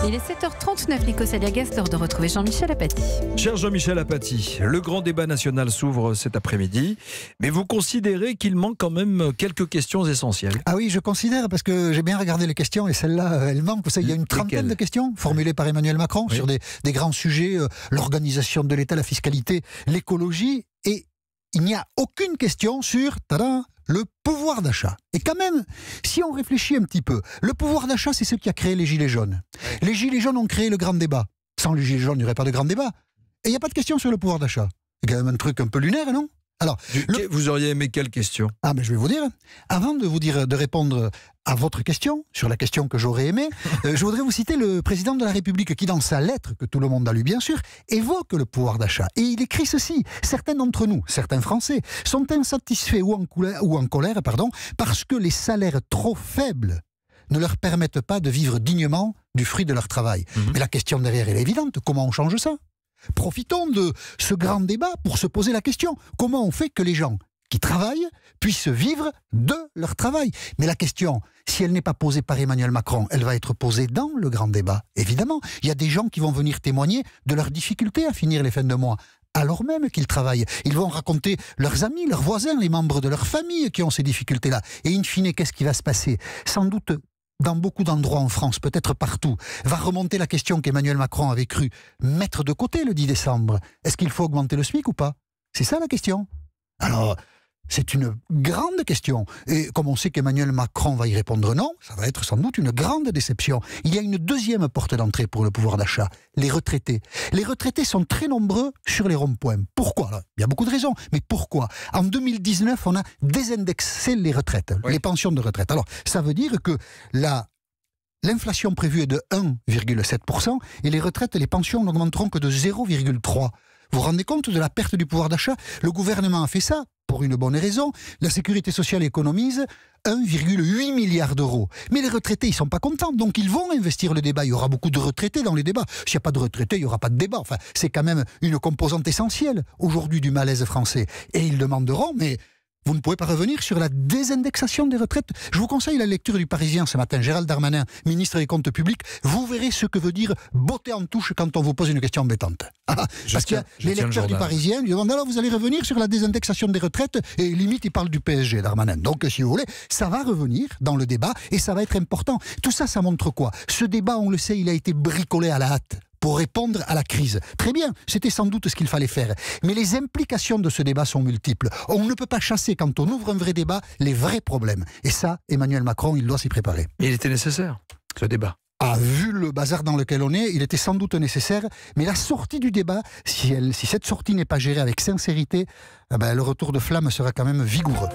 Il est 7h39, Nico Saliagas, l'heure de retrouver Jean-Michel Apathy. Cher Jean-Michel Apathy, le grand débat national s'ouvre cet après-midi, mais vous considérez qu'il manque quand même quelques questions essentielles? Ah oui, je considère, parce que j'ai bien regardé les questions et celle-là, elle manque. Vous savez, il y a une trentaine de questions formulées par Emmanuel Macron sur des grands sujets, l'organisation de l'État, la fiscalité, l'écologie, et il n'y a aucune question sur le pouvoir d'achat. Et quand même, si on réfléchit un petit peu, le pouvoir d'achat, c'est ce qui a créé les Gilets jaunes. Les Gilets jaunes ont créé le grand débat. Sans les Gilets jaunes, il n'y aurait pas de grand débat. Et il n'y a pas de question sur le pouvoir d'achat. C'est quand même un truc un peu lunaire, non? Alors, vous auriez aimé quelle question? Ah, mais je vais vous dire. Avant de répondre à votre question, sur la question que j'aurais aimé, je voudrais vous citer le président de la République qui, dans sa lettre, que tout le monde a lu bien sûr, évoque le pouvoir d'achat. Et il écrit ceci: certains d'entre nous, certains Français, sont insatisfaits ou en colère, parce que les salaires trop faibles ne leur permettent pas de vivre dignement du fruit de leur travail. Mais la question derrière, elle est évidente. Comment on change ça? Profitons de ce grand débat pour se poser la question: comment on fait que les gens qui travaillent puissent vivre de leur travail? Mais la question, si elle n'est pas posée par Emmanuel Macron, elle va être posée dans le grand débat. Évidemment, il y a des gens qui vont venir témoigner de leurs difficultés à finir les fins de mois, alors même qu'ils travaillent. Ils vont raconter leurs amis, leurs voisins, les membres de leur famille qui ont ces difficultés-là. Et in fine, qu'est-ce qui va se passer? Sans doute, dans beaucoup d'endroits en France, peut-être partout, va remonter la question qu'Emmanuel Macron avait cru mettre de côté le 10 décembre. Est-ce qu'il faut augmenter le SMIC ou pas? C'est ça la question. Alors, c'est une grande question. Et comme on sait qu'Emmanuel Macron va y répondre non, ça va être sans doute une grande déception. Il y a une deuxième porte d'entrée pour le pouvoir d'achat: les retraités. Les retraités sont très nombreux sur les ronds-points. Pourquoi? Alors, il y a beaucoup de raisons, mais pourquoi? En 2019, on a désindexé les retraites, les pensions de retraite. Alors, ça veut dire que l'inflation prévue est de 1,7% et les retraites, les pensions n'augmenteront que de 0,3%. Vous vous rendez compte de la perte du pouvoir d'achat? Le gouvernement a fait ça pour une bonne raison. La sécurité sociale économise 1,8 milliard d'euros. Mais les retraités, ils ne sont pas contents, donc ils vont investir le débat. Il y aura beaucoup de retraités dans les débats. S'il n'y a pas de retraités, il n'y aura pas de débat. Enfin, c'est quand même une composante essentielle aujourd'hui du malaise français. Et ils demanderont, mais vous ne pouvez pas revenir sur la désindexation des retraites? Je vous conseille la lecture du Parisien ce matin. Gérald Darmanin, ministre des Comptes publics, vous verrez ce que veut dire botter en touche quand on vous pose une question embêtante. Parce que les lecteurs du Parisien lui demandent: alors vous allez revenir sur la désindexation des retraites? Et limite, il parle du PSG, Darmanin. Donc, si vous voulez, ça va revenir dans le débat et ça va être important. Tout ça, ça montre quoi? Ce débat, on le sait, il a été bricolé à la hâte pour répondre à la crise. Très bien, c'était sans doute ce qu'il fallait faire. Mais les implications de ce débat sont multiples. On ne peut pas chasser, quand on ouvre un vrai débat, les vrais problèmes. Et ça, Emmanuel Macron, il doit s'y préparer. Il était nécessaire, ce débat. Vu le bazar dans lequel on est, il était sans doute nécessaire. Mais la sortie du débat, si cette sortie n'est pas gérée avec sincérité, le retour de flamme sera quand même vigoureux.